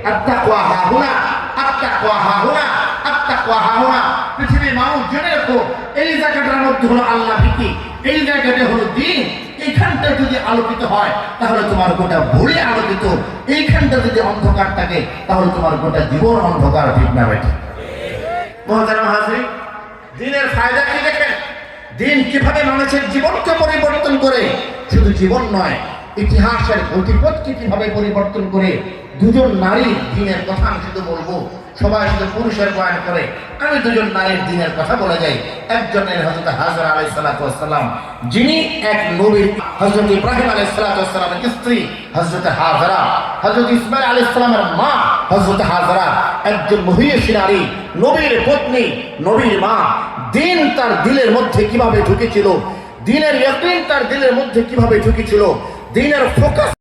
আত্তাকওয়া হাহুনা, আত্তাকওয়া হাহুনা, আত্তাকওয়া হাহুনা। পৃথিবীর মানুষ জেনে রাখো, এই জায়গাটার মধ্যে হলো আল্লাহ ভীতি, এই জায়গাটা হলো দ্বীন। এইখানটা যদি আলোকিত হয় তাহলে তোমার গোটা ভুলে আলোকিত, এইখানটা যদি অন্ধকার থাকে তাহলে তোমার গোটা জীবন অন্ধকার। ঠিক না বেঠিক? মুহতারাম হাজিরিন, দ্বীনের ফায়দা কি দেখেন? দ্বীন কিভাবে মানুষের জীবনকে পরিবর্তন করে, শুধু জীবন নয়, ইতিহাসের গতিপথকে কিভাবে পরিবর্তন করে। দুজন নারীর দ্বীনের কথা আমি শুধু বলবো, সবাই শুধু পুরুষের বয়ান করে, আমি দুজন নারীর দ্বীনের কথা বলে যাই। একজনের হযরত হাজরা আলাইহিস সালাতু ওয়াস সালাম, যিনি এক নবীর, হযরত ইব্রাহিম আলাইহিস সালাতু ওয়াস সালামের স্ত্রী হযরত হাজরা, হযরত ইসমাঈল আলাইহিস সালামের মা হযরত হাজরা, একজন মহিষী নারী, নবীর পত্নী, নবীর মা। দ্বীন তার দিলের মধ্যে কিভাবে ঢুকেছিল, দ্বীনের ইয়াকিন তার দিলের মধ্যে কিভাবে ঢুকেছিল, দ্বীনের ফোকাস